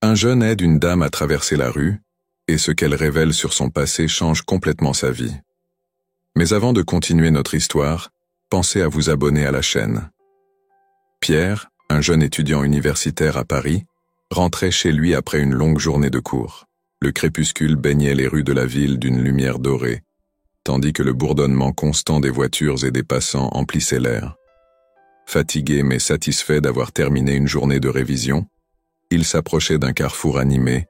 Un jeune aide une dame à traverser la rue, et ce qu'elle révèle sur son passé change complètement sa vie. Mais avant de continuer notre histoire, pensez à vous abonner à la chaîne. Pierre, un jeune étudiant universitaire à Paris, rentrait chez lui après une longue journée de cours. Le crépuscule baignait les rues de la ville d'une lumière dorée, tandis que le bourdonnement constant des voitures et des passants emplissait l'air. Fatigué mais satisfait d'avoir terminé une journée de révision, il s'approchait d'un carrefour animé,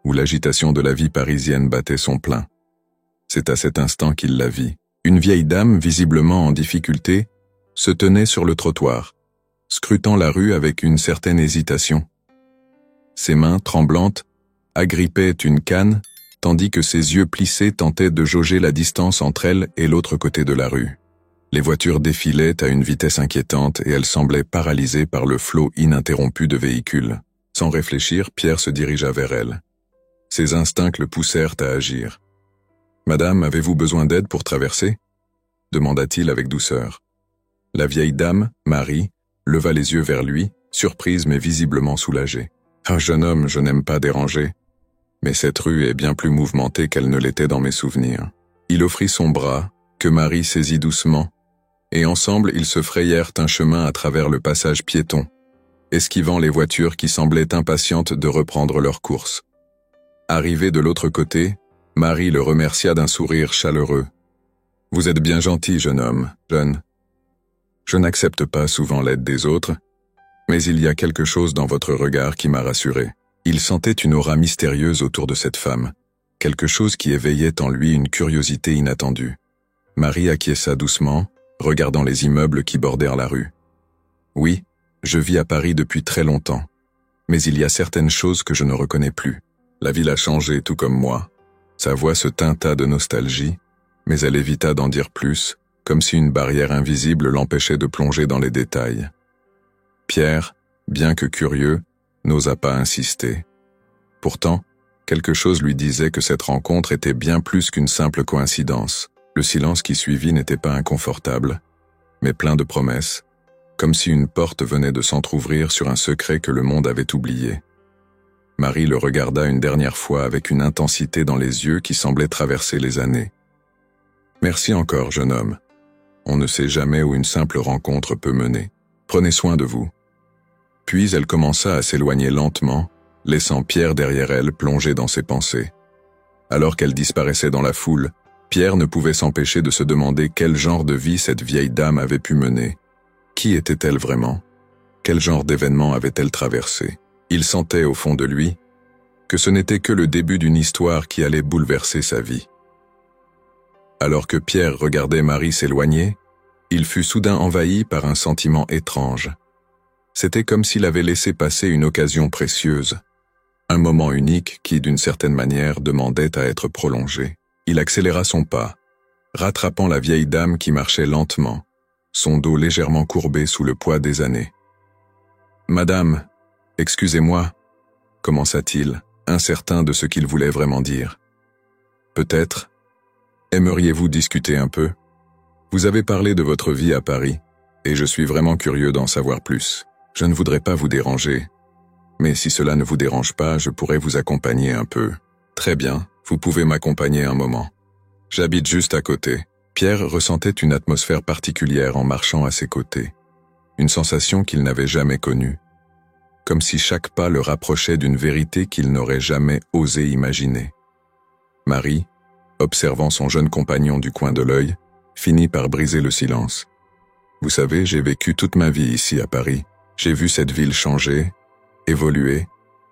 où l'agitation de la vie parisienne battait son plein. C'est à cet instant qu'il la vit. Une vieille dame, visiblement en difficulté, se tenait sur le trottoir, scrutant la rue avec une certaine hésitation. Ses mains, tremblantes, agrippaient une canne, tandis que ses yeux plissés tentaient de jauger la distance entre elle et l'autre côté de la rue. Les voitures défilaient à une vitesse inquiétante et elle semblait paralysée par le flot ininterrompu de véhicules. Sans réfléchir, Pierre se dirigea vers elle. Ses instincts le poussèrent à agir. « Madame, avez-vous besoin d'aide pour traverser ?» demanda-t-il avec douceur. La vieille dame, Marie, leva les yeux vers lui, surprise mais visiblement soulagée. « Ah, jeune homme, je n'aime pas déranger. Mais cette rue est bien plus mouvementée qu'elle ne l'était dans mes souvenirs. » Il offrit son bras, que Marie saisit doucement, et ensemble ils se frayèrent un chemin à travers le passage piéton, esquivant les voitures qui semblaient impatientes de reprendre leur course. Arrivé de l'autre côté, Marie le remercia d'un sourire chaleureux. « Vous êtes bien gentil, jeune homme, jeune. Je n'accepte pas souvent l'aide des autres, mais il y a quelque chose dans votre regard qui m'a rassuré. » Il sentait une aura mystérieuse autour de cette femme, quelque chose qui éveillait en lui une curiosité inattendue. Marie acquiesça doucement, regardant les immeubles qui bordèrent la rue. « Oui, je vis à Paris depuis très longtemps, mais il y a certaines choses que je ne reconnais plus. La ville a changé tout comme moi. » Sa voix se teinta de nostalgie, mais elle évita d'en dire plus, comme si une barrière invisible l'empêchait de plonger dans les détails. Pierre, bien que curieux, n'osa pas insister. Pourtant, quelque chose lui disait que cette rencontre était bien plus qu'une simple coïncidence. Le silence qui suivit n'était pas inconfortable, mais plein de promesses, comme si une porte venait de s'entr'ouvrir sur un secret que le monde avait oublié. Marie le regarda une dernière fois avec une intensité dans les yeux qui semblait traverser les années. « Merci encore, jeune homme. On ne sait jamais où une simple rencontre peut mener. Prenez soin de vous. » Puis elle commença à s'éloigner lentement, laissant Pierre derrière elle plongé dans ses pensées. Alors qu'elle disparaissait dans la foule, Pierre ne pouvait s'empêcher de se demander quel genre de vie cette vieille dame avait pu mener. Qui était-elle vraiment? Quel genre d'événements avait-elle traversé? Il sentait au fond de lui que ce n'était que le début d'une histoire qui allait bouleverser sa vie. Alors que Pierre regardait Marie s'éloigner, il fut soudain envahi par un sentiment étrange. C'était comme s'il avait laissé passer une occasion précieuse, un moment unique qui, d'une certaine manière, demandait à être prolongé. Il accéléra son pas, rattrapant la vieille dame qui marchait lentement, son dos légèrement courbé sous le poids des années. « Madame, excusez-moi » commença-t-il, incertain de ce qu'il voulait vraiment dire. « Peut-être. Aimeriez-vous discuter un peu? Vous avez parlé de votre vie à Paris, et je suis vraiment curieux d'en savoir plus. Je ne voudrais pas vous déranger, mais si cela ne vous dérange pas, je pourrais vous accompagner un peu. » « Très bien, vous pouvez m'accompagner un moment. J'habite juste à côté. » Pierre ressentait une atmosphère particulière en marchant à ses côtés, une sensation qu'il n'avait jamais connue, comme si chaque pas le rapprochait d'une vérité qu'il n'aurait jamais osé imaginer. Marie, observant son jeune compagnon du coin de l'œil, finit par briser le silence. « Vous savez, j'ai vécu toute ma vie ici à Paris. J'ai vu cette ville changer, évoluer,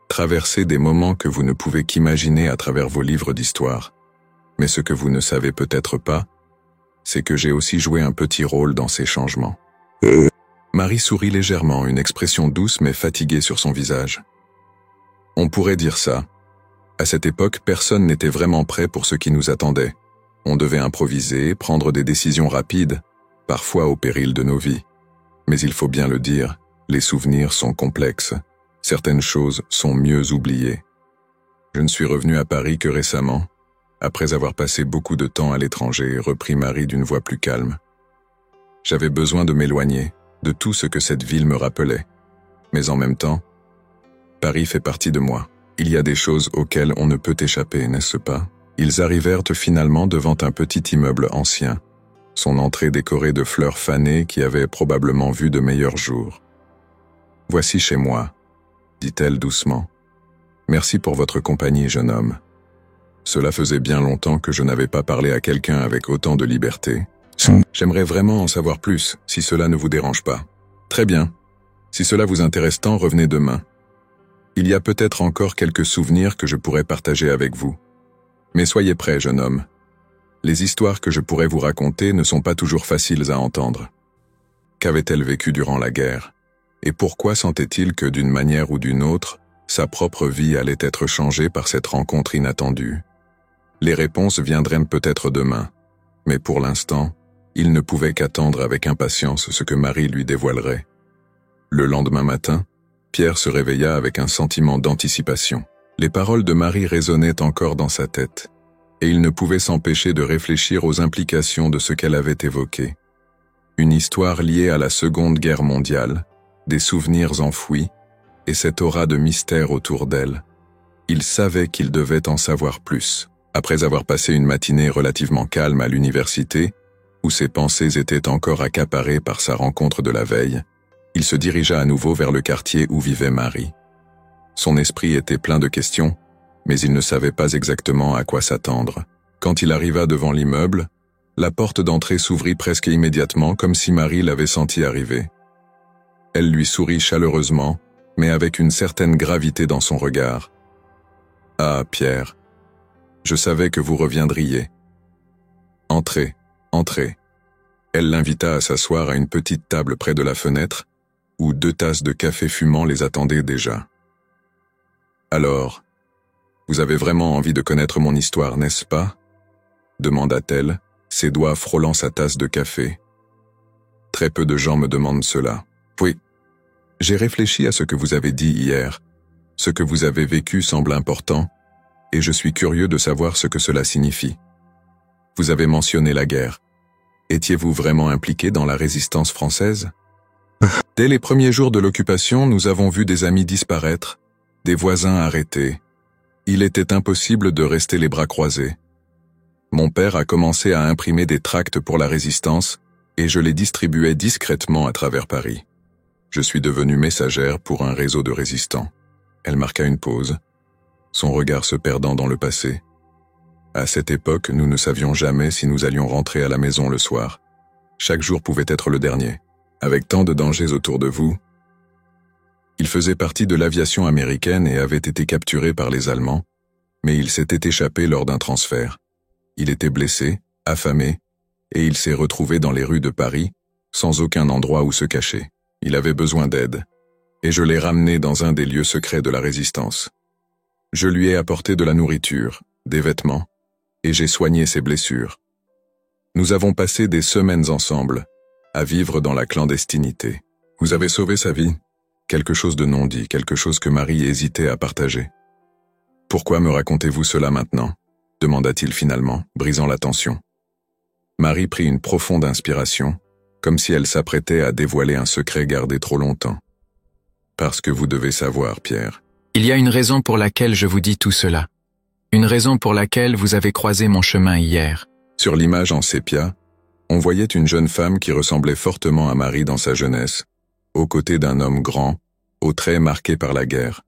traverser des moments que vous ne pouvez qu'imaginer à travers vos livres d'histoire. Mais ce que vous ne savez peut-être pas, c'est que j'ai aussi joué un petit rôle dans ces changements. » Marie sourit légèrement, une expression douce mais fatiguée sur son visage. On pourrait dire ça. À cette époque, personne n'était vraiment prêt pour ce qui nous attendait. On devait improviser, prendre des décisions rapides, parfois au péril de nos vies. Mais il faut bien le dire, les souvenirs sont complexes. Certaines choses sont mieux oubliées. Je ne suis revenu à Paris que récemment, après avoir passé beaucoup de temps à l'étranger, reprit Marie d'une voix plus calme. J'avais besoin de m'éloigner de tout ce que cette ville me rappelait. Mais en même temps, Paris fait partie de moi. Il y a des choses auxquelles on ne peut échapper, n'est-ce pas? Ils arrivèrent finalement devant un petit immeuble ancien, son entrée décorée de fleurs fanées qui avaient probablement vu de meilleurs jours. « Voici chez moi », dit-elle doucement. « Merci pour votre compagnie, jeune homme. Cela faisait bien longtemps que je n'avais pas parlé à quelqu'un avec autant de liberté. J'aimerais vraiment en savoir plus, si cela ne vous dérange pas. Très bien. Si cela vous intéresse tant, revenez demain. Il y a peut-être encore quelques souvenirs que je pourrais partager avec vous. Mais soyez prêt, jeune homme. Les histoires que je pourrais vous raconter ne sont pas toujours faciles à entendre. Qu'avait-elle vécu durant la guerre? Et pourquoi sentait-il que d'une manière ou d'une autre, sa propre vie allait être changée par cette rencontre inattendue? Les réponses viendraient peut-être demain, mais pour l'instant, il ne pouvait qu'attendre avec impatience ce que Marie lui dévoilerait. Le lendemain matin, Pierre se réveilla avec un sentiment d'anticipation. Les paroles de Marie résonnaient encore dans sa tête, et il ne pouvait s'empêcher de réfléchir aux implications de ce qu'elle avait évoqué. Une histoire liée à la Seconde Guerre mondiale, des souvenirs enfouis, et cette aura de mystère autour d'elle. Il savait qu'il devait en savoir plus. Après avoir passé une matinée relativement calme à l'université, où ses pensées étaient encore accaparées par sa rencontre de la veille, il se dirigea à nouveau vers le quartier où vivait Marie. Son esprit était plein de questions, mais il ne savait pas exactement à quoi s'attendre. Quand il arriva devant l'immeuble, la porte d'entrée s'ouvrit presque immédiatement comme si Marie l'avait senti arriver. Elle lui sourit chaleureusement, mais avec une certaine gravité dans son regard. « Ah, Pierre, je savais que vous reviendriez. Entrez, entrez. » Elle l'invita à s'asseoir à une petite table près de la fenêtre, où 2 tasses de café fumant les attendaient déjà. « Alors, vous avez vraiment envie de connaître mon histoire, n'est-ce pas ?» demanda-t-elle, ses doigts frôlant sa tasse de café. « Très peu de gens me demandent cela. Oui, j'ai réfléchi à ce que vous avez dit hier. Ce que vous avez vécu semble important, et je suis curieux de savoir ce que cela signifie. Vous avez mentionné la guerre. Étiez-vous vraiment impliqué dans la résistance française? Dès les premiers jours de l'occupation, nous avons vu des amis disparaître, des voisins arrêtés. Il était impossible de rester les bras croisés. Mon père a commencé à imprimer des tracts pour la résistance, et je les distribuais discrètement à travers Paris. Je suis devenue messagère pour un réseau de résistants. » Elle marqua une pause, son regard se perdant dans le passé. À cette époque, nous ne savions jamais si nous allions rentrer à la maison le soir. Chaque jour pouvait être le dernier. Avec tant de dangers autour de vous. Il faisait partie de l'aviation américaine et avait été capturé par les Allemands, mais il s'était échappé lors d'un transfert. Il était blessé, affamé, et il s'est retrouvé dans les rues de Paris, sans aucun endroit où se cacher. Il avait besoin d'aide, et je l'ai ramené dans un des lieux secrets de la résistance. Je lui ai apporté de la nourriture, des vêtements, et j'ai soigné ses blessures. Nous avons passé des semaines ensemble, à vivre dans la clandestinité. Vous avez sauvé sa vie. Quelque chose de non dit, quelque chose que Marie hésitait à partager. « Pourquoi me racontez-vous cela maintenant ?» demanda-t-il finalement, brisant la tension. Marie prit une profonde inspiration, comme si elle s'apprêtait à dévoiler un secret gardé trop longtemps. « Parce que vous devez savoir, Pierre. » Il y a une raison pour laquelle je vous dis tout cela. Une raison pour laquelle vous avez croisé mon chemin hier. Sur l'image en sépia, on voyait une jeune femme qui ressemblait fortement à Marie dans sa jeunesse, aux côtés d'un homme grand, aux traits marqués par la guerre.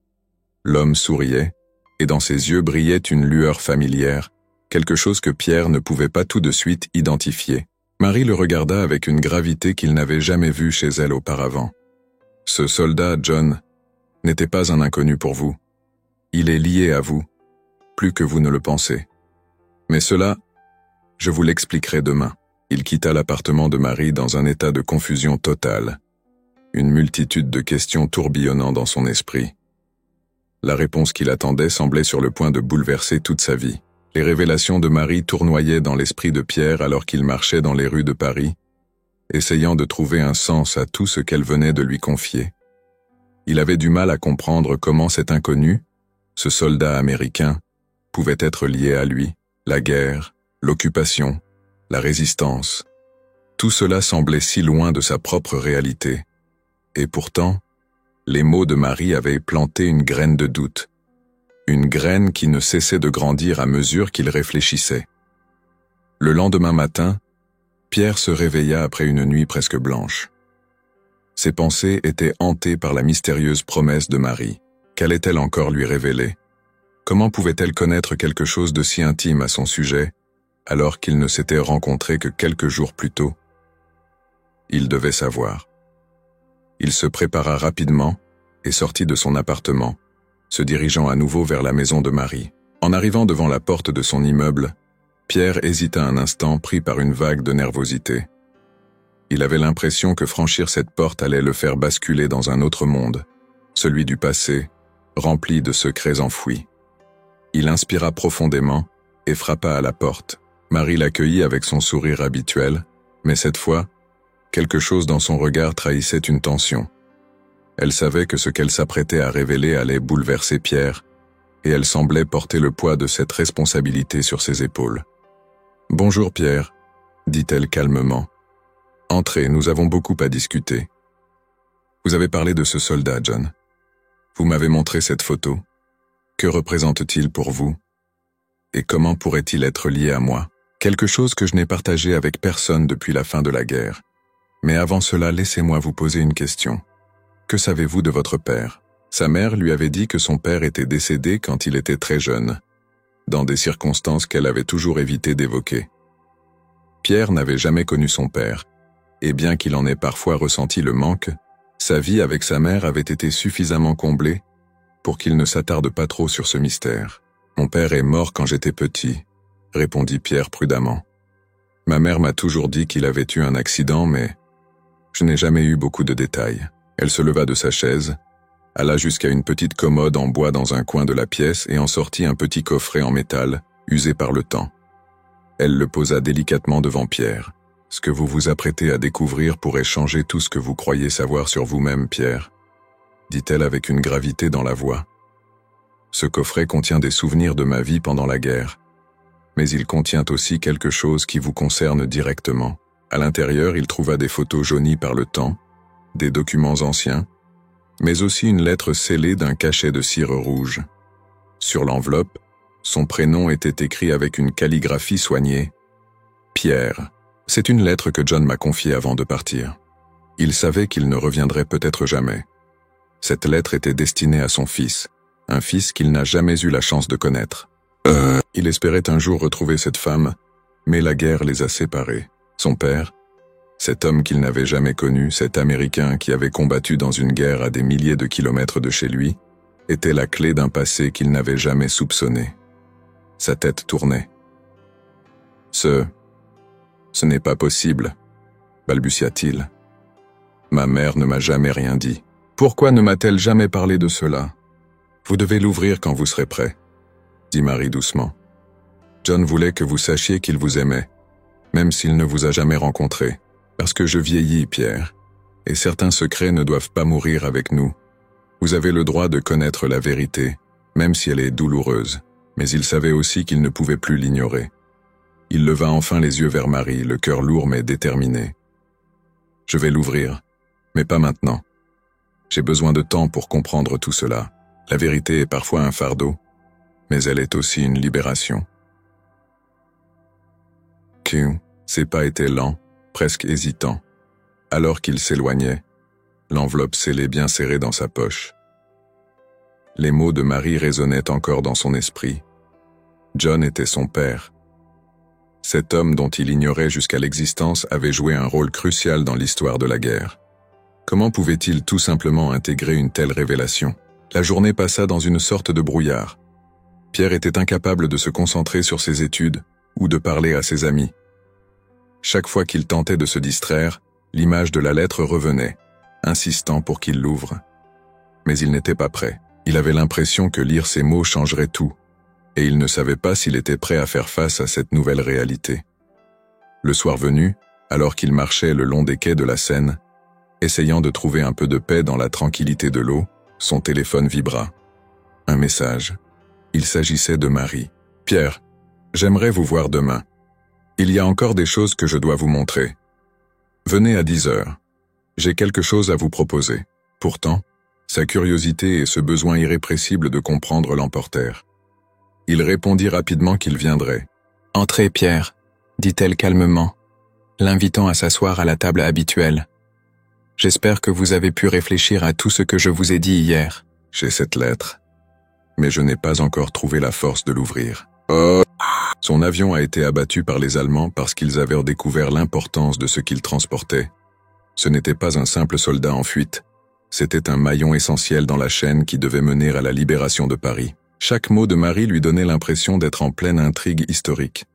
L'homme souriait, et dans ses yeux brillait une lueur familière, quelque chose que Pierre ne pouvait pas tout de suite identifier. Marie le regarda avec une gravité qu'il n'avait jamais vue chez elle auparavant. « Ce soldat, John, n'était pas un inconnu pour vous. Il est lié à vous, plus que vous ne le pensez. Mais cela, je vous l'expliquerai demain. » Il quitta l'appartement de Marie dans un état de confusion totale, une multitude de questions tourbillonnant dans son esprit. La réponse qu'il attendait semblait sur le point de bouleverser toute sa vie. Les révélations de Marie tournoyaient dans l'esprit de Pierre alors qu'il marchait dans les rues de Paris, essayant de trouver un sens à tout ce qu'elle venait de lui confier. Il avait du mal à comprendre comment cet inconnu, ce soldat américain, pouvait être lié à lui, la guerre, l'occupation, la résistance. Tout cela semblait si loin de sa propre réalité. Et pourtant, les mots de Marie avaient planté une graine de doute. une graine qui ne cessait de grandir à mesure qu'il réfléchissait. Le lendemain matin, Pierre se réveilla après une nuit presque blanche. Ses pensées étaient hantées par la mystérieuse promesse de Marie. Qu'allait-elle encore lui révéler? Comment pouvait-elle connaître quelque chose de si intime à son sujet, alors qu'ils ne s'étaient rencontrés que quelques jours plus tôt? Il devait savoir. Il se prépara rapidement et sortit de son appartement, se dirigeant à nouveau vers la maison de Marie. En arrivant devant la porte de son immeuble, Pierre hésita un instant, pris par une vague de nervosité. Il avait l'impression que franchir cette porte allait le faire basculer dans un autre monde, celui du passé, rempli de secrets enfouis. Il inspira profondément et frappa à la porte. Marie l'accueillit avec son sourire habituel, mais cette fois, quelque chose dans son regard trahissait une tension. Elle savait que ce qu'elle s'apprêtait à révéler allait bouleverser Pierre, et elle semblait porter le poids de cette responsabilité sur ses épaules. « Bonjour Pierre », dit-elle calmement. « Entrez, nous avons beaucoup à discuter. Vous avez parlé de ce soldat, John. Vous m'avez montré cette photo. Que représente-t-il pour vous? Et comment pourrait-il être lié à moi? Quelque chose que je n'ai partagé avec personne depuis la fin de la guerre. Mais avant cela, laissez-moi vous poser une question. Que savez-vous de votre père? » Sa mère lui avait dit que son père était décédé quand il était très jeune, dans des circonstances qu'elle avait toujours évité d'évoquer. Pierre n'avait jamais connu son père, et bien qu'il en ait parfois ressenti le manque, sa vie avec sa mère avait été suffisamment comblée pour qu'il ne s'attarde pas trop sur ce mystère. « Mon père est mort quand j'étais petit », répondit Pierre prudemment. « Ma mère m'a toujours dit qu'il avait eu un accident, mais je n'ai jamais eu beaucoup de détails. » Elle se leva de sa chaise, alla jusqu'à une petite commode en bois dans un coin de la pièce et en sortit un petit coffret en métal, usé par le temps. Elle le posa délicatement devant Pierre. « Ce que vous vous apprêtez à découvrir pourrait changer tout ce que vous croyez savoir sur vous-même, Pierre, » dit-elle avec une gravité dans la voix. « Ce coffret contient des souvenirs de ma vie pendant la guerre, mais il contient aussi quelque chose qui vous concerne directement. » À l'intérieur, il trouva des photos jaunies par le temps, des documents anciens, mais aussi une lettre scellée d'un cachet de cire rouge. Sur l'enveloppe, son prénom était écrit avec une calligraphie soignée. « Pierre. » C'est une lettre que John m'a confiée avant de partir. Il savait qu'il ne reviendrait peut-être jamais. Cette lettre était destinée à son fils, un fils qu'il n'a jamais eu la chance de connaître. Il espérait un jour retrouver cette femme, mais la guerre les a séparés. Son père, cet homme qu'il n'avait jamais connu, cet Américain qui avait combattu dans une guerre à des milliers de kilomètres de chez lui, était la clé d'un passé qu'il n'avait jamais soupçonné. Sa tête tournait. Ce n'est pas possible, balbutia-t-il. Ma mère ne m'a jamais rien dit. Pourquoi ne m'a-t-elle jamais parlé de cela? Vous devez l'ouvrir quand vous serez prêt, dit Marie doucement. John voulait que vous sachiez qu'il vous aimait, même s'il ne vous a jamais rencontré. Parce que je vieillis, Pierre, et certains secrets ne doivent pas mourir avec nous. Vous avez le droit de connaître la vérité, même si elle est douloureuse, mais il savait aussi qu'il ne pouvait plus l'ignorer. Il leva enfin les yeux vers Marie, le cœur lourd mais déterminé. Je vais l'ouvrir, mais pas maintenant. J'ai besoin de temps pour comprendre tout cela. La vérité est parfois un fardeau, mais elle est aussi une libération. Ses pas étaient lents, presque hésitant. Alors qu'il s'éloignait, l'enveloppe scellée bien serrée dans sa poche. Les mots de Marie résonnaient encore dans son esprit. John était son père. Cet homme dont il ignorait jusqu'à l'existence avait joué un rôle crucial dans l'histoire de la guerre. Comment pouvait-il tout simplement intégrer une telle révélation? La journée passa dans une sorte de brouillard. Pierre était incapable de se concentrer sur ses études ou de parler à ses amis. Chaque fois qu'il tentait de se distraire, l'image de la lettre revenait, insistant pour qu'il l'ouvre. Mais il n'était pas prêt. Il avait l'impression que lire ces mots changerait tout, et il ne savait pas s'il était prêt à faire face à cette nouvelle réalité. Le soir venu, alors qu'il marchait le long des quais de la Seine, essayant de trouver un peu de paix dans la tranquillité de l'eau, son téléphone vibra. Un message. Il s'agissait de Marie. « Pierre, j'aimerais vous voir demain. Il y a encore des choses que je dois vous montrer. Venez à 10 heures. J'ai quelque chose à vous proposer. » Pourtant, Sa curiosité et ce besoin irrépressible de comprendre l'emportèrent. Il répondit rapidement qu'il viendrait. « Entrez, Pierre, dit-elle calmement, l'invitant à s'asseoir à la table habituelle. J'espère que vous avez pu réfléchir à tout ce que je vous ai dit hier. J'ai cette lettre, mais je n'ai pas encore trouvé la force de l'ouvrir. Son avion a été abattu par les Allemands parce qu'ils avaient découvert l'importance de ce qu'il transportait. Ce n'était pas un simple soldat en fuite, c'était un maillon essentiel dans la chaîne qui devait mener à la libération de Paris. Chaque mot de Marie lui donnait l'impression d'être en pleine intrigue historique,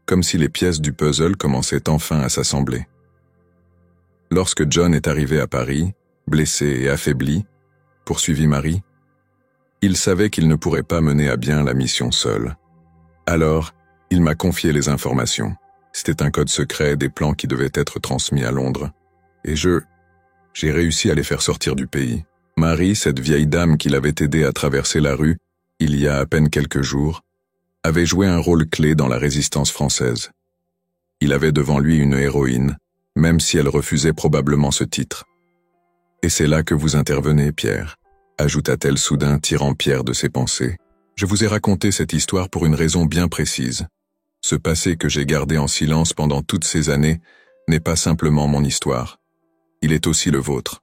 comme si les pièces du puzzle commençaient enfin à s'assembler. Lorsque John est arrivé à Paris, blessé et affaibli, poursuivit Marie, il savait qu'il ne pourrait pas mener à bien la mission seul. Alors, il m'a confié les informations. C'était un code secret, des plans qui devaient être transmis à Londres. Et j'ai réussi à les faire sortir du pays. Marie, cette vieille dame qui l'avait aidé à traverser la rue, il y a à peine quelques jours, avait joué un rôle clé dans la résistance française. Il avait devant lui une héroïne, même si elle refusait probablement ce titre. Et c'est là que vous intervenez, Pierre, ajouta-t-elle soudain, tirant Pierre de ses pensées. Je vous ai raconté cette histoire pour une raison bien précise. Ce passé que j'ai gardé en silence pendant toutes ces années n'est pas simplement mon histoire. Il est aussi le vôtre.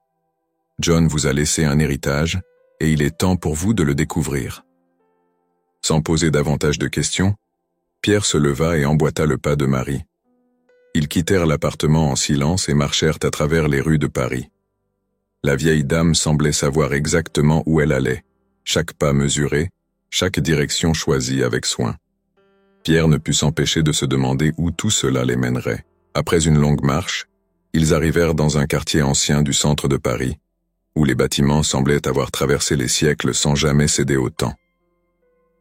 John vous a laissé un héritage, et il est temps pour vous de le découvrir. Sans poser davantage de questions, Pierre se leva et emboîta le pas de Marie. Ils quittèrent l'appartement en silence et marchèrent à travers les rues de Paris. La vieille dame semblait savoir exactement où elle allait, chaque pas mesuré, chaque direction choisie avec soin. Pierre ne put s'empêcher de se demander où tout cela les mènerait. Après une longue marche, ils arrivèrent dans un quartier ancien du centre de Paris, où les bâtiments semblaient avoir traversé les siècles sans jamais céder au temps.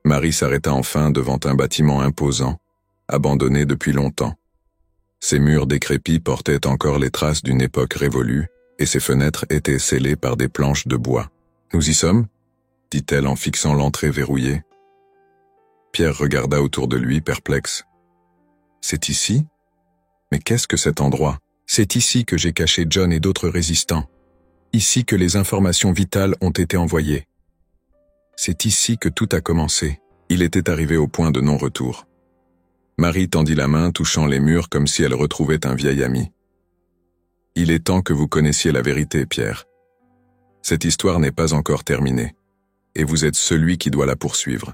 Marie s'arrêta enfin devant un bâtiment imposant, abandonné depuis longtemps. Ses murs décrépits portaient encore les traces d'une époque révolue, et ses fenêtres étaient scellées par des planches de bois. « Nous y sommes » dit-elle en fixant l'entrée verrouillée. Pierre regarda autour de lui, perplexe. « C'est ici ? Mais qu'est-ce que cet endroit ? C'est ici que j'ai caché John et d'autres résistants. Ici que les informations vitales ont été envoyées. C'est ici que tout a commencé. » Il était arrivé au point de non-retour. Marie tendit la main, touchant les murs comme si elle retrouvait un vieil ami. « Il est temps que vous connaissiez la vérité, Pierre. Cette histoire n'est pas encore terminée, et vous êtes celui qui doit la poursuivre. »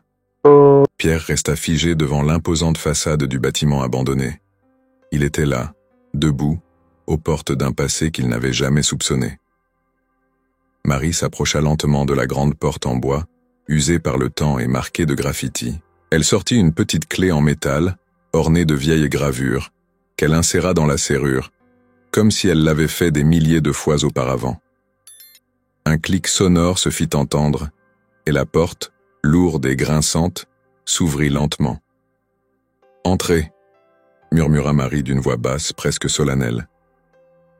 Pierre resta figé devant l'imposante façade du bâtiment abandonné. Il était là, debout, aux portes d'un passé qu'il n'avait jamais soupçonné. Marie s'approcha lentement de la grande porte en bois, usée par le temps et marquée de graffitis. Elle sortit une petite clé en métal, ornée de vieilles gravures, qu'elle inséra dans la serrure, comme si elle l'avait fait des milliers de fois auparavant. Un clic sonore se fit entendre, et la porte, lourde et grinçante, s'ouvrit lentement. « Entrez » murmura Marie d'une voix basse, presque solennelle.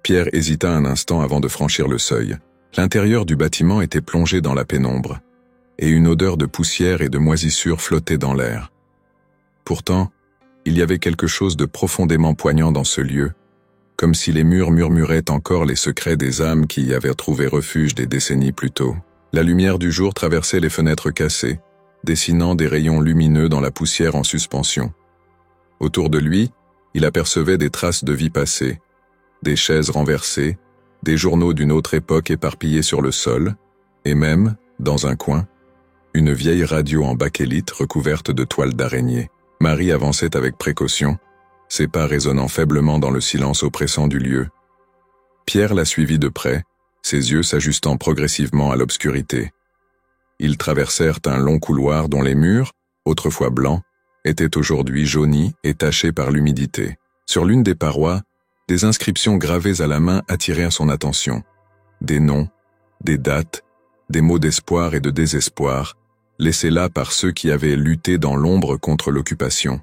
Pierre hésita un instant avant de franchir le seuil. L'intérieur du bâtiment était plongé dans la pénombre, et une odeur de poussière et de moisissure flottait dans l'air. Pourtant, il y avait quelque chose de profondément poignant dans ce lieu, comme si les murs murmuraient encore les secrets des âmes qui y avaient trouvé refuge des décennies plus tôt. La lumière du jour traversait les fenêtres cassées, dessinant des rayons lumineux dans la poussière en suspension. Autour de lui, il apercevait des traces de vie passée, des chaises renversées, des journaux d'une autre époque éparpillés sur le sol, et même, dans un coin, une vieille radio en bakélite recouverte de toiles d'araignée. Marie avançait avec précaution, ses pas résonnant faiblement dans le silence oppressant du lieu. Pierre la suivit de près, ses yeux s'ajustant progressivement à l'obscurité. Ils traversèrent un long couloir dont les murs, autrefois blancs, étaient aujourd'hui jaunis et tachés par l'humidité. Sur l'une des parois, des inscriptions gravées à la main attirèrent son attention. Des noms, des dates, des mots d'espoir et de désespoir, laissés là par ceux qui avaient lutté dans l'ombre contre l'occupation.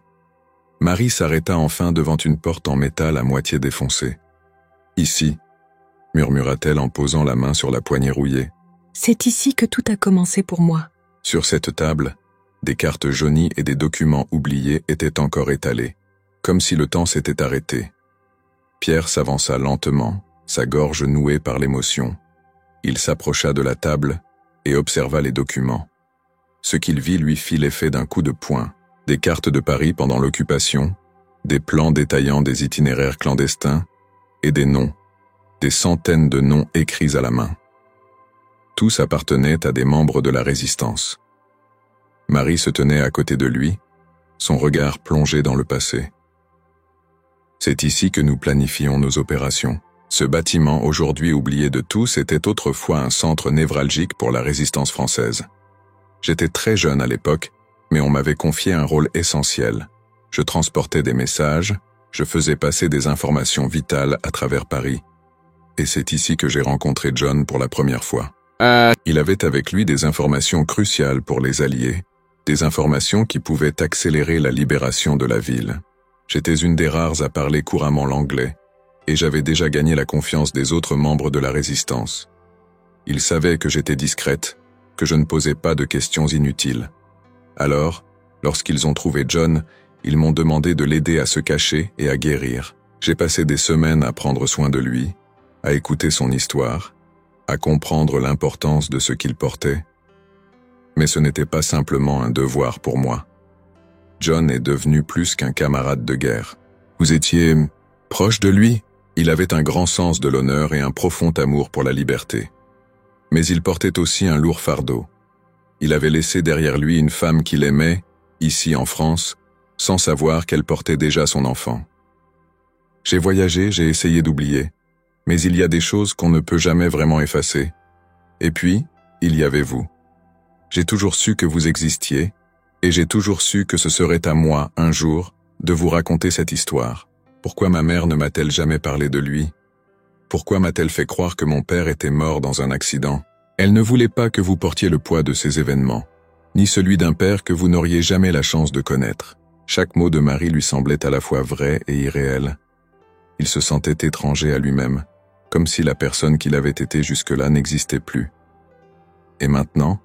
Marie s'arrêta enfin devant une porte en métal à moitié défoncée. « Ici » murmura-t-elle en posant la main sur la poignée rouillée. « C'est ici que tout a commencé pour moi. » Sur cette table, des cartes jaunies et des documents oubliés étaient encore étalés, comme si le temps s'était arrêté. Pierre s'avança lentement, sa gorge nouée par l'émotion. Il s'approcha de la table et observa les documents. Ce qu'il vit lui fit l'effet d'un coup de poing. Des cartes de Paris pendant l'occupation, des plans détaillant des itinéraires clandestins, et des noms, des centaines de noms écrits à la main. Tous appartenaient à des membres de la résistance. Marie se tenait à côté de lui, son regard plongé dans le passé. C'est ici que nous planifions nos opérations. Ce bâtiment, aujourd'hui oublié de tous, était autrefois un centre névralgique pour la résistance française. J'étais très jeune à l'époque, mais on m'avait confié un rôle essentiel. Je transportais des messages, je faisais passer des informations vitales à travers Paris. Et c'est ici que j'ai rencontré John pour la première fois. Il avait avec lui des informations cruciales pour les Alliés, des informations qui pouvaient accélérer la libération de la ville. J'étais une des rares à parler couramment l'anglais, et j'avais déjà gagné la confiance des autres membres de la résistance. Ils savaient que j'étais discrète, que je ne posais pas de questions inutiles. Alors, lorsqu'ils ont trouvé John, ils m'ont demandé de l'aider à se cacher et à guérir. J'ai passé des semaines à prendre soin de lui, à écouter son histoire, à comprendre l'importance de ce qu'il portait. Mais ce n'était pas simplement un devoir pour moi. John est devenu plus qu'un camarade de guerre. Vous étiez proche de lui? Il avait un grand sens de l'honneur et un profond amour pour la liberté. Mais il portait aussi un lourd fardeau. Il avait laissé derrière lui une femme qu'il aimait, ici en France, sans savoir qu'elle portait déjà son enfant. J'ai voyagé, j'ai essayé d'oublier, mais il y a des choses qu'on ne peut jamais vraiment effacer. Et puis, il y avait vous. J'ai toujours su que vous existiez, et j'ai toujours su que ce serait à moi, un jour, de vous raconter cette histoire. Pourquoi ma mère ne m'a-t-elle jamais parlé de lui? Pourquoi m'a-t-elle fait croire que mon père était mort dans un accident? Elle ne voulait pas que vous portiez le poids de ces événements, ni celui d'un père que vous n'auriez jamais la chance de connaître. Chaque mot de Marie lui semblait à la fois vrai et irréel. Il se sentait étranger à lui-même, comme si la personne qu'il avait été jusque-là n'existait plus. Et maintenant,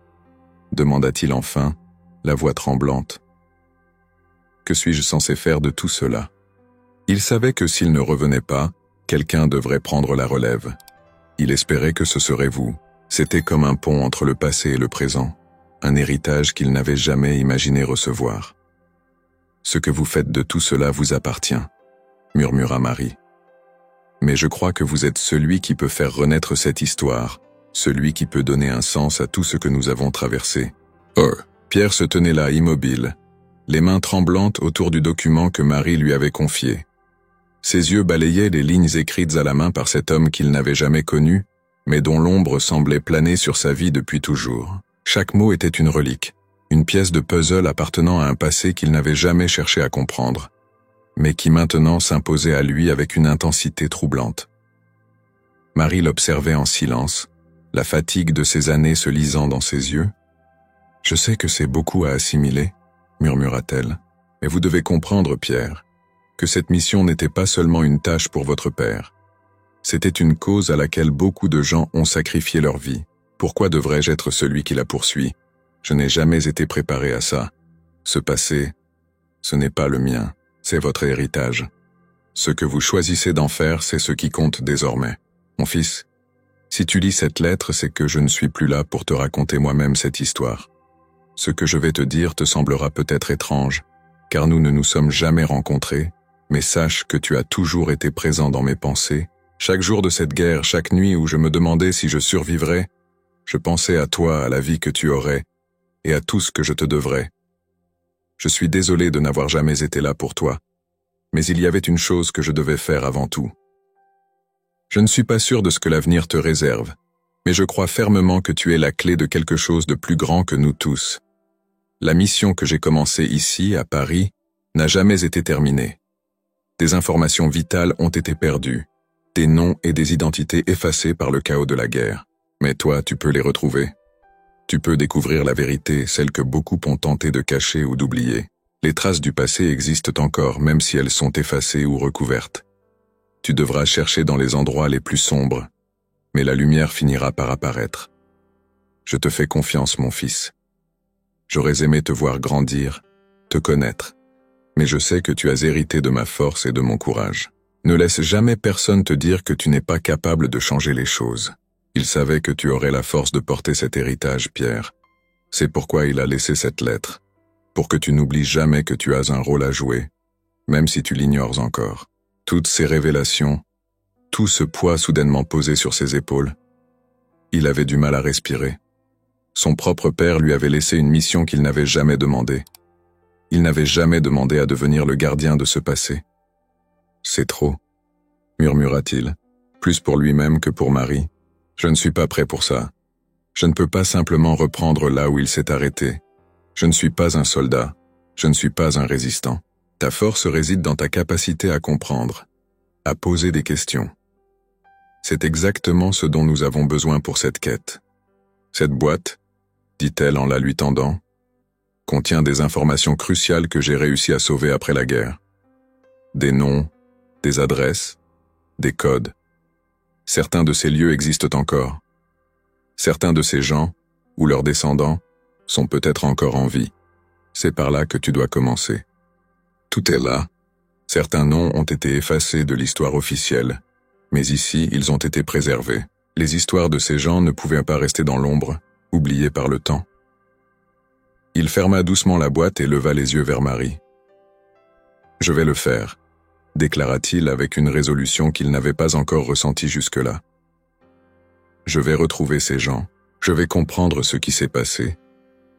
demanda-t-il enfin, la voix tremblante. Que suis-je censé faire de tout cela? Il savait que s'il ne revenait pas, quelqu'un devrait prendre la relève. Il espérait que ce serait vous. C'était comme un pont entre le passé et le présent, un héritage qu'il n'avait jamais imaginé recevoir. Ce que vous faites de tout cela vous appartient, murmura Marie. Mais je crois que vous êtes celui qui peut faire renaître cette histoire, celui qui peut donner un sens à tout ce que nous avons traversé. Oh, Pierre se tenait là immobile, les mains tremblantes autour du document que Marie lui avait confié. Ses yeux balayaient les lignes écrites à la main par cet homme qu'il n'avait jamais connu, mais dont l'ombre semblait planer sur sa vie depuis toujours. Chaque mot était une relique, une pièce de puzzle appartenant à un passé qu'il n'avait jamais cherché à comprendre, mais qui maintenant s'imposait à lui avec une intensité troublante. Marie l'observait en silence, la fatigue de ces années se lisant dans ses yeux. « Je sais que c'est beaucoup à assimiler, » murmura-t-elle, « mais vous devez comprendre, Pierre, que cette mission n'était pas seulement une tâche pour votre père. C'était une cause à laquelle beaucoup de gens ont sacrifié leur vie. Pourquoi devrais-je être celui qui la poursuit? Je n'ai jamais été préparé à ça. Ce passé, ce n'est pas le mien, c'est votre héritage. Ce que vous choisissez d'en faire, c'est ce qui compte désormais. Mon fils, si tu lis cette lettre, c'est que je ne suis plus là pour te raconter moi-même cette histoire. Ce que je vais te dire te semblera peut-être étrange, car nous ne nous sommes jamais rencontrés, mais sache que tu as toujours été présent dans mes pensées. Chaque jour de cette guerre, chaque nuit où je me demandais si je survivrais, je pensais à toi, à la vie que tu aurais, et à tout ce que je te devrais. Je suis désolé de n'avoir jamais été là pour toi, mais il y avait une chose que je devais faire avant tout. Je ne suis pas sûr de ce que l'avenir te réserve, mais je crois fermement que tu es la clé de quelque chose de plus grand que nous tous. La mission que j'ai commencée ici, à Paris, n'a jamais été terminée. Des informations vitales ont été perdues, des noms et des identités effacés par le chaos de la guerre. Mais toi, tu peux les retrouver. Tu peux découvrir la vérité, celle que beaucoup ont tenté de cacher ou d'oublier. Les traces du passé existent encore, même si elles sont effacées ou recouvertes. Tu devras chercher dans les endroits les plus sombres, mais la lumière finira par apparaître. Je te fais confiance, mon fils. J'aurais aimé te voir grandir, te connaître, mais je sais que tu as hérité de ma force et de mon courage. Ne laisse jamais personne te dire que tu n'es pas capable de changer les choses. Il savait que tu aurais la force de porter cet héritage, Pierre. C'est pourquoi il a laissé cette lettre, pour que tu n'oublies jamais que tu as un rôle à jouer, même si tu l'ignores encore. Toutes ces révélations, tout ce poids soudainement posé sur ses épaules, il avait du mal à respirer. Son propre père lui avait laissé une mission qu'il n'avait jamais demandée. Il n'avait jamais demandé à devenir le gardien de ce passé. C'est trop, murmura-t-il, plus pour lui-même que pour Marie. Je ne suis pas prêt pour ça. Je ne peux pas simplement reprendre là où il s'est arrêté. Je ne suis pas un soldat. Je ne suis pas un résistant. Ta force réside dans ta capacité à comprendre, à poser des questions. C'est exactement ce dont nous avons besoin pour cette quête. Cette boîte, dit-elle en la lui tendant, contient des informations cruciales que j'ai réussi à sauver après la guerre. Des noms, des adresses, des codes. Certains de ces lieux existent encore. Certains de ces gens, ou leurs descendants, sont peut-être encore en vie. C'est par là que tu dois commencer. Tout est là. Certains noms ont été effacés de l'histoire officielle, mais ici, ils ont été préservés. Les histoires de ces gens ne pouvaient pas rester dans l'ombre, oubliées par le temps. Il ferma doucement la boîte et leva les yeux vers Marie. « Je vais le faire », déclara-t-il avec une résolution qu'il n'avait pas encore ressentie jusque-là. « Je vais retrouver ces gens, je vais comprendre ce qui s'est passé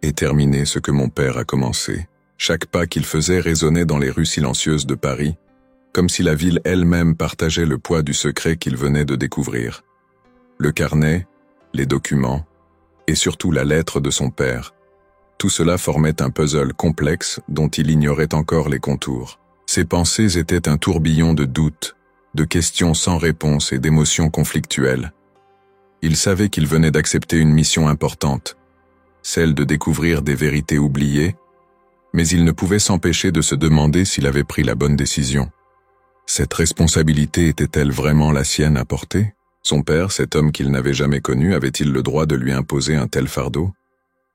et terminer ce que mon père a commencé. » Chaque pas qu'il faisait résonnait dans les rues silencieuses de Paris, comme si la ville elle-même partageait le poids du secret qu'il venait de découvrir. Le carnet, les documents, et surtout la lettre de son père. Tout cela formait un puzzle complexe dont il ignorait encore les contours. Ses pensées étaient un tourbillon de doutes, de questions sans réponse et d'émotions conflictuelles. Il savait qu'il venait d'accepter une mission importante, celle de découvrir des vérités oubliées, mais il ne pouvait s'empêcher de se demander s'il avait pris la bonne décision. Cette responsabilité était-elle vraiment la sienne à porter ? Son père, cet homme qu'il n'avait jamais connu, avait-il le droit de lui imposer un tel fardeau ?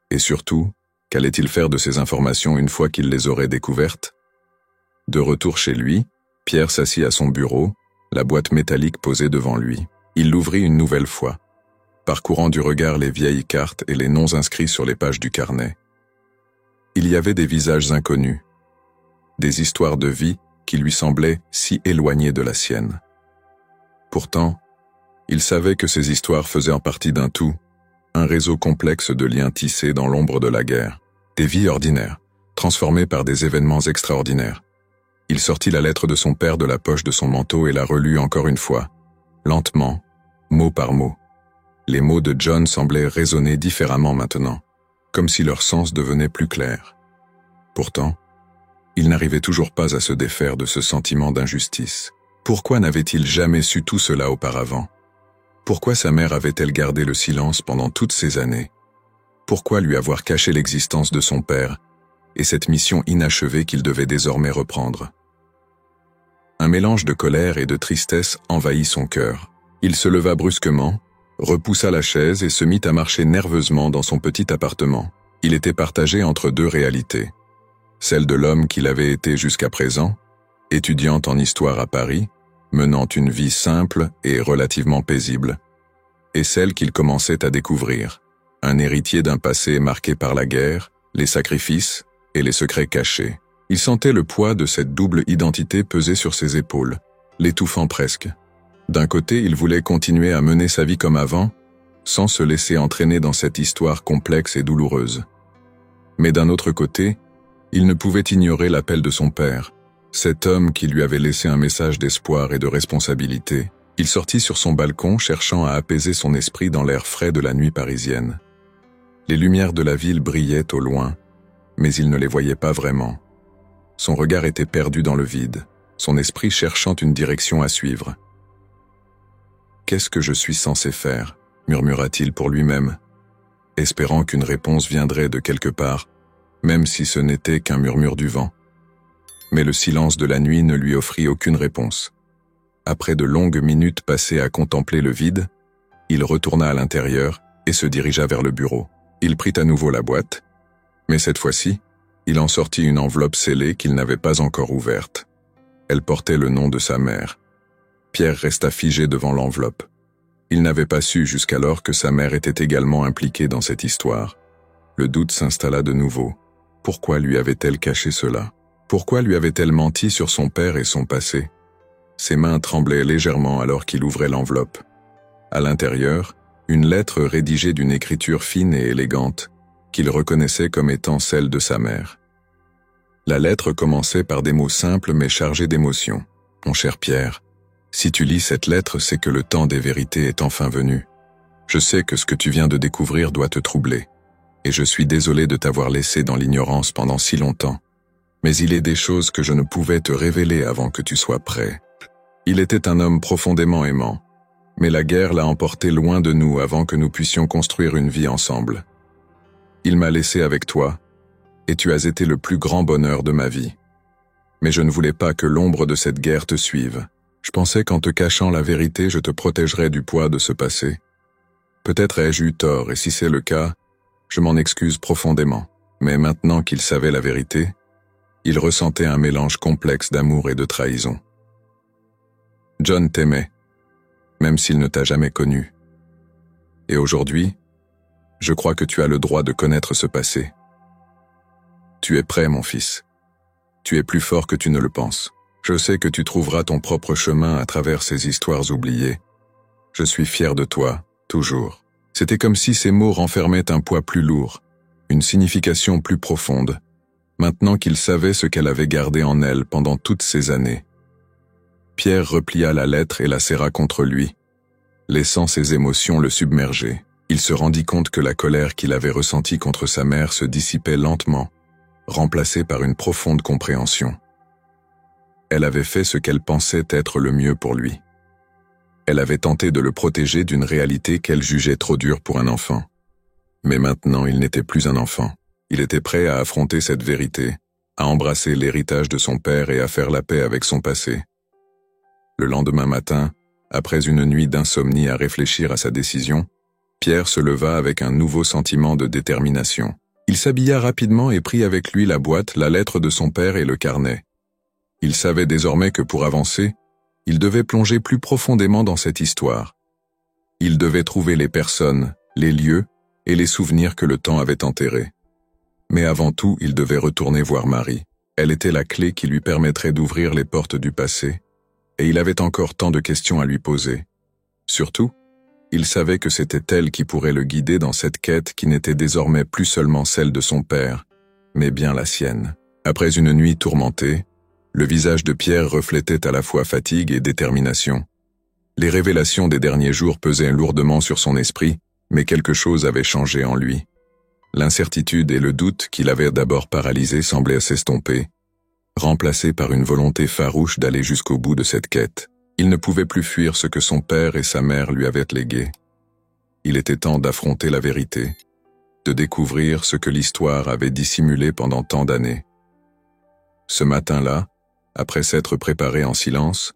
Et surtout, qu'allait-il faire de ces informations une fois qu'il les aurait découvertes ? De retour chez lui, Pierre s'assit à son bureau, la boîte métallique posée devant lui. Il l'ouvrit une nouvelle fois, parcourant du regard les vieilles cartes et les noms inscrits sur les pages du carnet. Il y avait des visages inconnus, des histoires de vie qui lui semblaient si éloignées de la sienne. Pourtant, il savait que ces histoires faisaient en partie d'un tout, un réseau complexe de liens tissés dans l'ombre de la guerre, des vies ordinaires, transformées par des événements extraordinaires. Il sortit la lettre de son père de la poche de son manteau et la relut encore une fois, lentement, mot par mot. Les mots de John semblaient résonner différemment maintenant, comme si leur sens devenait plus clair. Pourtant, il n'arrivait toujours pas à se défaire de ce sentiment d'injustice. Pourquoi n'avait-il jamais su tout cela auparavant ? Pourquoi sa mère avait-elle gardé le silence pendant toutes ces années ? Pourquoi lui avoir caché l'existence de son père et cette mission inachevée qu'il devait désormais reprendre ? Un mélange de colère et de tristesse envahit son cœur. Il se leva brusquement, repoussa la chaise et se mit à marcher nerveusement dans son petit appartement. Il était partagé entre deux réalités. Celle de l'homme qu'il avait été jusqu'à présent, étudiant en histoire à Paris, menant une vie simple et relativement paisible, et celle qu'il commençait à découvrir, un héritier d'un passé marqué par la guerre, les sacrifices et les secrets cachés. Il sentait le poids de cette double identité peser sur ses épaules, l'étouffant presque. D'un côté, il voulait continuer à mener sa vie comme avant, sans se laisser entraîner dans cette histoire complexe et douloureuse. Mais d'un autre côté, il ne pouvait ignorer l'appel de son père, cet homme qui lui avait laissé un message d'espoir et de responsabilité. Il sortit sur son balcon cherchant à apaiser son esprit dans l'air frais de la nuit parisienne. Les lumières de la ville brillaient au loin, mais il ne les voyait pas vraiment. Son regard était perdu dans le vide, son esprit cherchant une direction à suivre. « Qu'est-ce que je suis censé faire ?» murmura-t-il pour lui-même, espérant qu'une réponse viendrait de quelque part, même si ce n'était qu'un murmure du vent. Mais le silence de la nuit ne lui offrit aucune réponse. Après de longues minutes passées à contempler le vide, il retourna à l'intérieur et se dirigea vers le bureau. Il prit à nouveau la boîte, mais cette fois-ci, il en sortit une enveloppe scellée qu'il n'avait pas encore ouverte. Elle portait le nom de sa mère. Pierre resta figé devant l'enveloppe. Il n'avait pas su jusqu'alors que sa mère était également impliquée dans cette histoire. Le doute s'installa de nouveau. Pourquoi lui avait-elle caché cela? Pourquoi lui avait-elle menti sur son père et son passé? Ses mains tremblaient légèrement alors qu'il ouvrait l'enveloppe. À l'intérieur, une lettre rédigée d'une écriture fine et élégante, qu'il reconnaissait comme étant celle de sa mère. La lettre commençait par des mots simples mais chargés d'émotion. « Mon cher Pierre, si tu lis cette lettre, c'est que le temps des vérités est enfin venu. Je sais que ce que tu viens de découvrir doit te troubler, et je suis désolé de t'avoir laissé dans l'ignorance pendant si longtemps. Mais il est des choses que je ne pouvais te révéler avant que tu sois prêt. Il était un homme profondément aimant, mais la guerre l'a emporté loin de nous avant que nous puissions construire une vie ensemble. Il m'a laissé avec toi, et tu as été le plus grand bonheur de ma vie. Mais je ne voulais pas que l'ombre de cette guerre te suive. Je pensais qu'en te cachant la vérité, je te protégerais du poids de ce passé. Peut-être ai-je eu tort, et si c'est le cas, je m'en excuse profondément. Mais maintenant qu'il savait la vérité, il ressentait un mélange complexe d'amour et de trahison. John t'aimait, même s'il ne t'a jamais connu. Et aujourd'hui, je crois que tu as le droit de connaître ce passé. Tu es prêt, mon fils. Tu es plus fort que tu ne le penses. Je sais que tu trouveras ton propre chemin à travers ces histoires oubliées. Je suis fier de toi, toujours. C'était comme si ces mots renfermaient un poids plus lourd, une signification plus profonde, maintenant qu'il savait ce qu'elle avait gardé en elle pendant toutes ces années. Pierre replia la lettre et la serra contre lui, laissant ses émotions le submerger. Il se rendit compte que la colère qu'il avait ressentie contre sa mère se dissipait lentement, remplacée par une profonde compréhension. Elle avait fait ce qu'elle pensait être le mieux pour lui. Elle avait tenté de le protéger d'une réalité qu'elle jugeait trop dure pour un enfant. Mais maintenant, il n'était plus un enfant. Il était prêt à affronter cette vérité, à embrasser l'héritage de son père et à faire la paix avec son passé. Le lendemain matin, après une nuit d'insomnie à réfléchir à sa décision, Pierre se leva avec un nouveau sentiment de détermination. Il s'habilla rapidement et prit avec lui la boîte, la lettre de son père et le carnet. Il savait désormais que pour avancer, il devait plonger plus profondément dans cette histoire. Il devait trouver les personnes, les lieux et les souvenirs que le temps avait enterrés. Mais avant tout, il devait retourner voir Marie. Elle était la clé qui lui permettrait d'ouvrir les portes du passé, et il avait encore tant de questions à lui poser. Surtout, il savait que c'était elle qui pourrait le guider dans cette quête qui n'était désormais plus seulement celle de son père, mais bien la sienne. Après une nuit tourmentée, le visage de Pierre reflétait à la fois fatigue et détermination. Les révélations des derniers jours pesaient lourdement sur son esprit, mais quelque chose avait changé en lui. L'incertitude et le doute qui l'avaient d'abord paralysé semblaient s'estomper, remplacés par une volonté farouche d'aller jusqu'au bout de cette quête. Il ne pouvait plus fuir ce que son père et sa mère lui avaient légué. Il était temps d'affronter la vérité, de découvrir ce que l'histoire avait dissimulé pendant tant d'années. Ce matin-là, après s'être préparé en silence,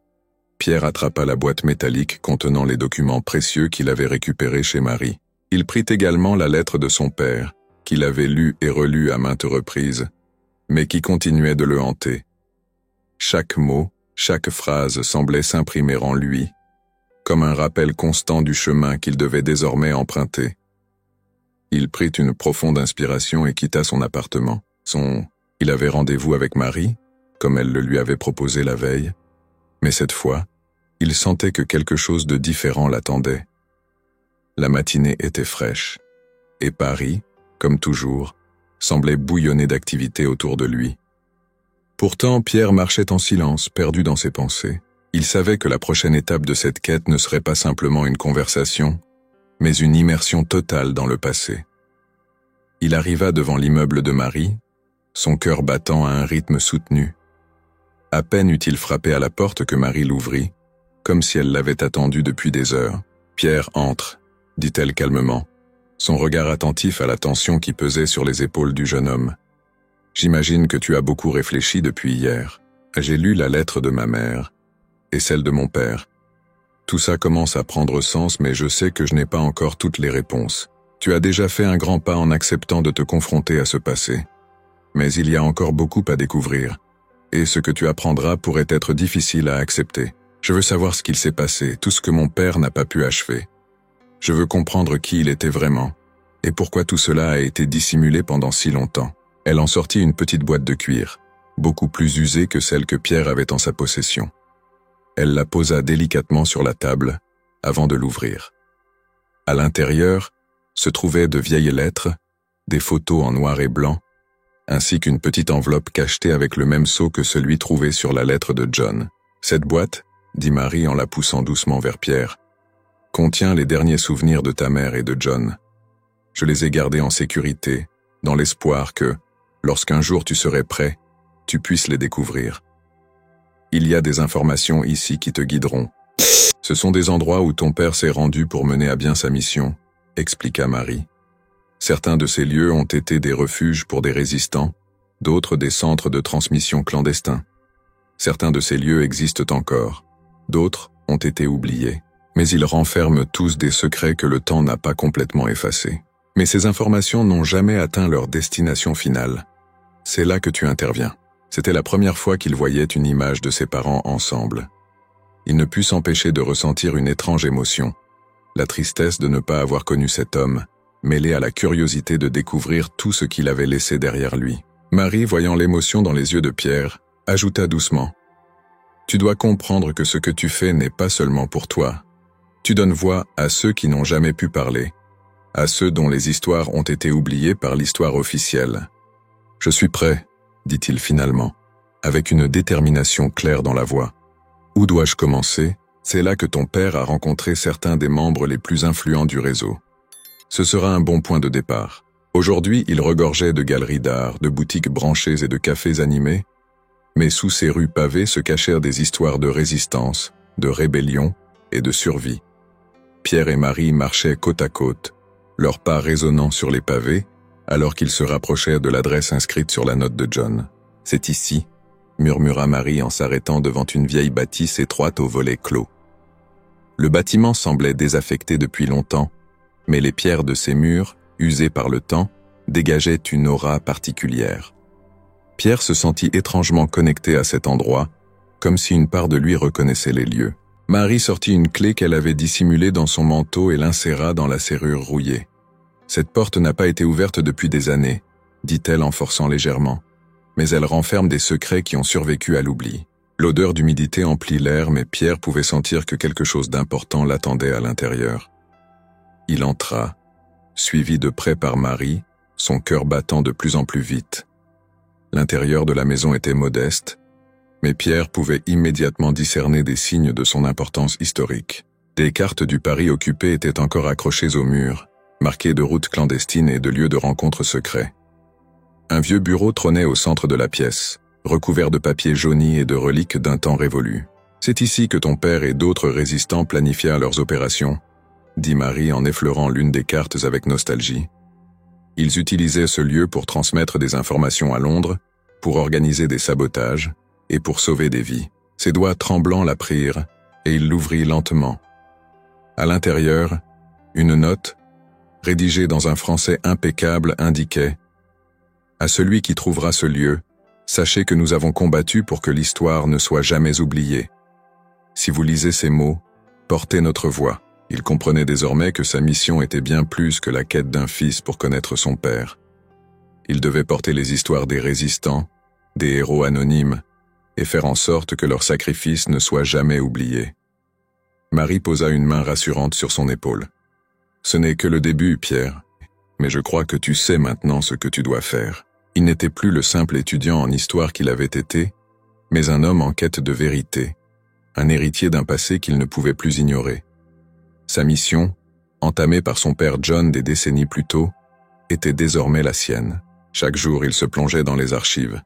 Pierre attrapa la boîte métallique contenant les documents précieux qu'il avait récupérés chez Marie. Il prit également la lettre de son père, qu'il avait lue et relue à maintes reprises, mais qui continuait de le hanter. Chaque mot, chaque phrase semblait s'imprimer en lui, comme un rappel constant du chemin qu'il devait désormais emprunter. Il prit une profonde inspiration et quitta son appartement. Il avait rendez-vous avec Marie, comme elle le lui avait proposé la veille, mais cette fois, il sentait que quelque chose de différent l'attendait. La matinée était fraîche, et Paris, comme toujours, semblait bouillonner d'activité autour de lui. Pourtant, Pierre marchait en silence, perdu dans ses pensées. Il savait que la prochaine étape de cette quête ne serait pas simplement une conversation, mais une immersion totale dans le passé. Il arriva devant l'immeuble de Marie, son cœur battant à un rythme soutenu. À peine eut-il frappé à la porte que Marie l'ouvrit, comme si elle l'avait attendu depuis des heures. « Pierre, entre », dit-elle calmement, son regard attentif à la tension qui pesait sur les épaules du jeune homme. « J'imagine que tu as beaucoup réfléchi depuis hier. J'ai lu la lettre de ma mère et celle de mon père. Tout ça commence à prendre sens, mais je sais que je n'ai pas encore toutes les réponses. Tu as déjà fait un grand pas en acceptant de te confronter à ce passé. Mais il y a encore beaucoup à découvrir, et ce que tu apprendras pourrait être difficile à accepter. Je veux savoir ce qu'il s'est passé, tout ce que mon père n'a pas pu achever. Je veux comprendre qui il était vraiment, et pourquoi tout cela a été dissimulé pendant si longtemps. Elle en sortit une petite boîte de cuir, beaucoup plus usée que celle que Pierre avait en sa possession. Elle la posa délicatement sur la table, avant de l'ouvrir. À l'intérieur se trouvaient de vieilles lettres, des photos en noir et blanc, ainsi qu'une petite enveloppe cachetée avec le même sceau que celui trouvé sur la lettre de John. « Cette boîte, » dit Marie en la poussant doucement vers Pierre, « contient les derniers souvenirs de ta mère et de John. Je les ai gardés en sécurité, dans l'espoir que, lorsqu'un jour tu serais prêt, tu puisses les découvrir. Il y a des informations ici qui te guideront. Ce sont des endroits où ton père s'est rendu pour mener à bien sa mission, » expliqua Marie. Certains de ces lieux ont été des refuges pour des résistants, d'autres des centres de transmission clandestins. Certains de ces lieux existent encore, d'autres ont été oubliés, mais ils renferment tous des secrets que le temps n'a pas complètement effacés. Mais ces informations n'ont jamais atteint leur destination finale. C'est là que tu interviens. C'était la première fois qu'il voyait une image de ses parents ensemble. Il ne put s'empêcher de ressentir une étrange émotion, la tristesse de ne pas avoir connu cet homme, mêlée à la curiosité de découvrir tout ce qu'il avait laissé derrière lui. Marie, voyant l'émotion dans les yeux de Pierre, ajouta doucement « Tu dois comprendre que ce que tu fais n'est pas seulement pour toi. Tu donnes voix à ceux qui n'ont jamais pu parler, à ceux dont les histoires ont été oubliées par l'histoire officielle. »« Je suis prêt, » dit-il finalement, avec une détermination claire dans la voix. « Où dois-je commencer ? C'est là que ton père a rencontré certains des membres les plus influents du réseau. Ce sera un bon point de départ. Aujourd'hui, il regorgeait de galeries d'art, de boutiques branchées et de cafés animés, mais sous ces rues pavées se cachèrent des histoires de résistance, de rébellion et de survie. Pierre et Marie marchaient côte à côte, leurs pas résonnant sur les pavés, alors qu'ils se rapprochèrent de l'adresse inscrite sur la note de John. « C'est ici », murmura Marie en s'arrêtant devant une vieille bâtisse étroite aux volets clos. Le bâtiment semblait désaffecté depuis longtemps, mais les pierres de ses murs, usées par le temps, dégageaient une aura particulière. Pierre se sentit étrangement connecté à cet endroit, comme si une part de lui reconnaissait les lieux. Marie sortit une clé qu'elle avait dissimulée dans son manteau et l'inséra dans la serrure rouillée. « Cette porte n'a pas été ouverte depuis des années, » dit-elle en forçant légèrement, « mais elle renferme des secrets qui ont survécu à l'oubli. » L'odeur d'humidité emplit l'air, mais Pierre pouvait sentir que quelque chose d'important l'attendait à l'intérieur. Il entra, suivi de près par Marie, son cœur battant de plus en plus vite. L'intérieur de la maison était modeste, mais Pierre pouvait immédiatement discerner des signes de son importance historique. Des cartes du Paris occupé étaient encore accrochées au mur, marquées de routes clandestines et de lieux de rencontres secrets. Un vieux bureau trônait au centre de la pièce, recouvert de papiers jaunis et de reliques d'un temps révolu. « C'est ici que ton père et d'autres résistants planifièrent leurs opérations », dit Marie en effleurant l'une des cartes avec nostalgie. Ils utilisaient ce lieu pour transmettre des informations à Londres, pour organiser des sabotages et pour sauver des vies. Ses doigts tremblants la prirent et il l'ouvrit lentement. À l'intérieur, une note, rédigée dans un français impeccable, indiquait « À celui qui trouvera ce lieu, sachez que nous avons combattu pour que l'histoire ne soit jamais oubliée. Si vous lisez ces mots, portez notre voix. » Il comprenait désormais que sa mission était bien plus que la quête d'un fils pour connaître son père. Il devait porter les histoires des résistants, des héros anonymes, et faire en sorte que leur sacrifice ne soit jamais oublié. Marie posa une main rassurante sur son épaule. « Ce n'est que le début, Pierre, mais je crois que tu sais maintenant ce que tu dois faire. » Il n'était plus le simple étudiant en histoire qu'il avait été, mais un homme en quête de vérité, un héritier d'un passé qu'il ne pouvait plus ignorer. Sa mission, entamée par son père John des décennies plus tôt, était désormais la sienne. Chaque jour, il se plongeait dans les archives,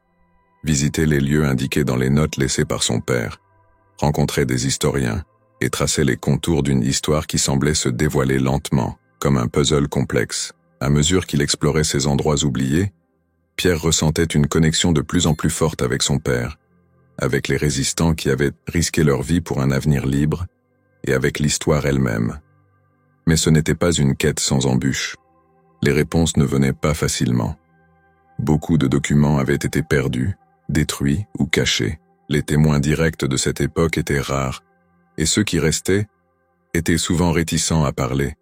visitait les lieux indiqués dans les notes laissées par son père, rencontrait des historiens et traçait les contours d'une histoire qui semblait se dévoiler lentement, comme un puzzle complexe. À mesure qu'il explorait ces endroits oubliés, Pierre ressentait une connexion de plus en plus forte avec son père, avec les résistants qui avaient risqué leur vie pour un avenir libre, et avec l'histoire elle-même. Mais ce n'était pas une quête sans embûches. Les réponses ne venaient pas facilement. Beaucoup de documents avaient été perdus, détruits ou cachés. Les témoins directs de cette époque étaient rares, et ceux qui restaient étaient souvent réticents à parler,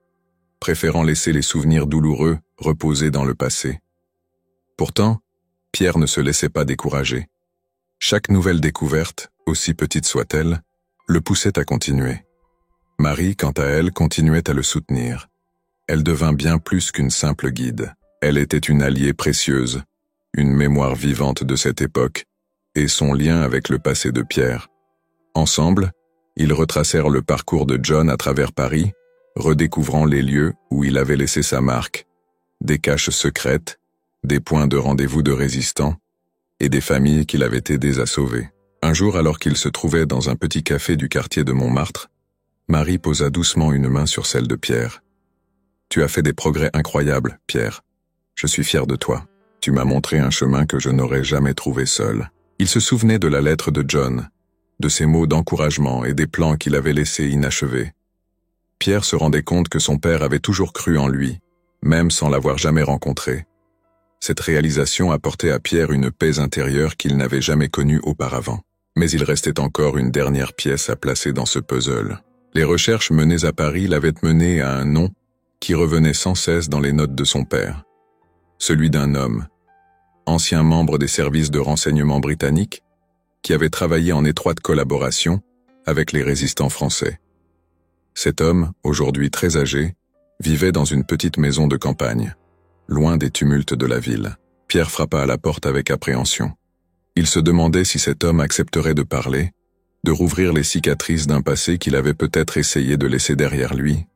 préférant laisser les souvenirs douloureux reposer dans le passé. Pourtant, Pierre ne se laissait pas décourager. Chaque nouvelle découverte, aussi petite soit-elle, le poussait à continuer. Marie, quant à elle, continuait à le soutenir. Elle devint bien plus qu'une simple guide. Elle était une alliée précieuse, une mémoire vivante de cette époque, et son lien avec le passé de Pierre. Ensemble, ils retracèrent le parcours de John à travers Paris, redécouvrant les lieux où il avait laissé sa marque, des caches secrètes, des points de rendez-vous de résistants, et des familles qu'il avait aidés à sauver. Un jour, alors qu'il se trouvait dans un petit café du quartier de Montmartre, Marie posa doucement une main sur celle de Pierre. « Tu as fait des progrès incroyables, Pierre. Je suis fier de toi. Tu m'as montré un chemin que je n'aurais jamais trouvé seul. » Il se souvenait de la lettre de John, de ses mots d'encouragement et des plans qu'il avait laissés inachevés. Pierre se rendait compte que son père avait toujours cru en lui, même sans l'avoir jamais rencontré. Cette réalisation apportait à Pierre une paix intérieure qu'il n'avait jamais connue auparavant. Mais il restait encore une dernière pièce à placer dans ce puzzle. Les recherches menées à Paris l'avaient mené à un nom qui revenait sans cesse dans les notes de son père. Celui d'un homme, ancien membre des services de renseignement britanniques, qui avait travaillé en étroite collaboration avec les résistants français. Cet homme, aujourd'hui très âgé, vivait dans une petite maison de campagne, loin des tumultes de la ville. Pierre frappa à la porte avec appréhension. Il se demandait si cet homme accepterait de parler, de rouvrir les cicatrices d'un passé qu'il avait peut-être essayé de laisser derrière lui.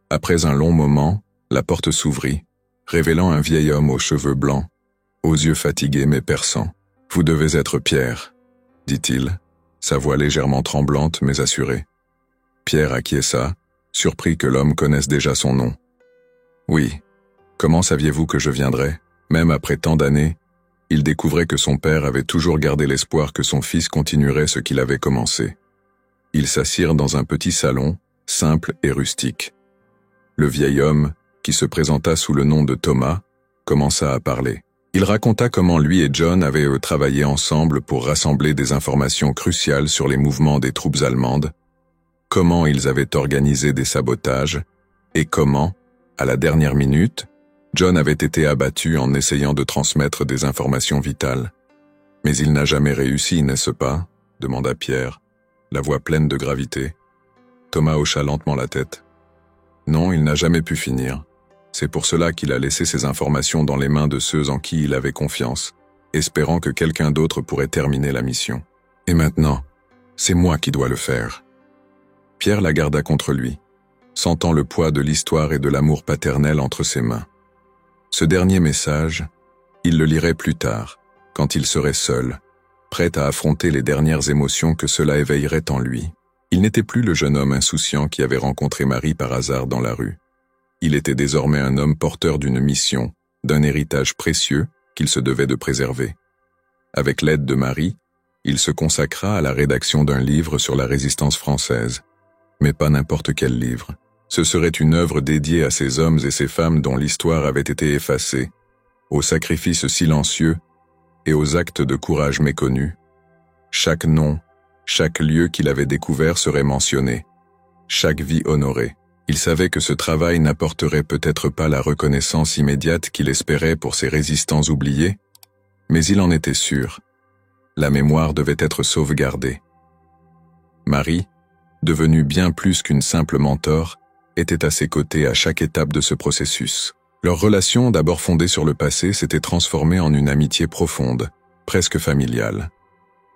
Après un long moment, la porte s'ouvrit, révélant un vieil homme aux cheveux blancs, aux yeux fatigués mais perçants. « Vous devez être Pierre », dit-il, sa voix légèrement tremblante mais assurée. Pierre acquiesça, surpris que l'homme connaisse déjà son nom. « Oui. Comment saviez-vous que je viendrais ? » Même après tant d'années, il découvrait que son père avait toujours gardé l'espoir que son fils continuerait ce qu'il avait commencé. Ils s'assirent dans un petit salon, simple et rustique. Le vieil homme, qui se présenta sous le nom de Thomas, commença à parler. Il raconta comment lui et John avaient travaillé ensemble pour rassembler des informations cruciales sur les mouvements des troupes allemandes, comment ils avaient organisé des sabotages, et comment, à la dernière minute, John avait été abattu en essayant de transmettre des informations vitales. « Mais il n'a jamais réussi, n'est-ce pas ?» demanda Pierre, la voix pleine de gravité. Thomas hocha lentement la tête. « Non, il n'a jamais pu finir. C'est pour cela qu'il a laissé ces informations dans les mains de ceux en qui il avait confiance, espérant que quelqu'un d'autre pourrait terminer la mission. Et maintenant, c'est moi qui dois le faire. » Pierre la garda contre lui, sentant le poids de l'histoire et de l'amour paternel entre ses mains. Ce dernier message, il le lirait plus tard, quand il serait seul, prêt à affronter les dernières émotions que cela éveillerait en lui. Il n'était plus le jeune homme insouciant qui avait rencontré Marie par hasard dans la rue. Il était désormais un homme porteur d'une mission, d'un héritage précieux qu'il se devait de préserver. Avec l'aide de Marie, il se consacra à la rédaction d'un livre sur la résistance française. Mais pas n'importe quel livre. Ce serait une œuvre dédiée à ces hommes et ces femmes dont l'histoire avait été effacée, aux sacrifices silencieux et aux actes de courage méconnus. Chaque nom, chaque lieu qu'il avait découvert serait mentionné, chaque vie honorée. Il savait que ce travail n'apporterait peut-être pas la reconnaissance immédiate qu'il espérait pour ces résistants oubliés, mais il en était sûr. La mémoire devait être sauvegardée. Marie, devenue bien plus qu'une simple mentor, était à ses côtés à chaque étape de ce processus. Leur relation, d'abord fondée sur le passé, s'était transformée en une amitié profonde, presque familiale.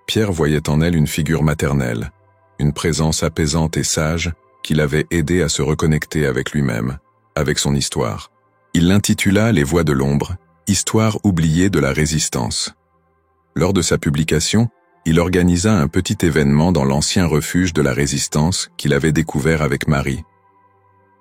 Pierre voyait en elle une figure maternelle, une présence apaisante et sage qui l'avait aidé à se reconnecter avec lui-même, avec son histoire. Il l'intitula « Les Voix de l'ombre », histoire oubliée de la résistance. Lors de sa publication, il organisa un petit événement dans l'ancien refuge de la résistance qu'il avait découvert avec Marie.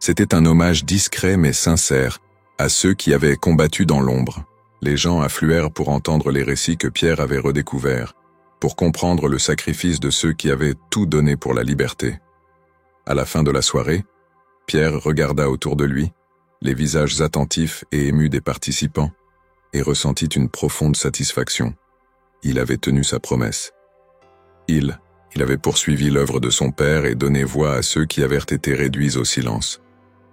C'était un hommage discret mais sincère à ceux qui avaient combattu dans l'ombre. Les gens affluèrent pour entendre les récits que Pierre avait redécouverts, pour comprendre le sacrifice de ceux qui avaient tout donné pour la liberté. À la fin de la soirée, Pierre regarda autour de lui, les visages attentifs et émus des participants, et ressentit une profonde satisfaction. Il avait tenu sa promesse. Il avait poursuivi l'œuvre de son père et donné voix à ceux qui avaient été réduits au silence.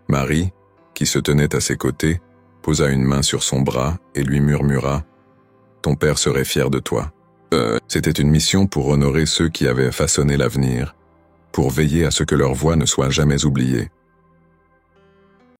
Marie, qui se tenait à ses côtés, posa une main sur son bras et lui murmura « Ton père serait fier de toi. » C'était une mission pour honorer ceux qui avaient façonné l'avenir, pour veiller à ce que leur voix ne soit jamais oubliée.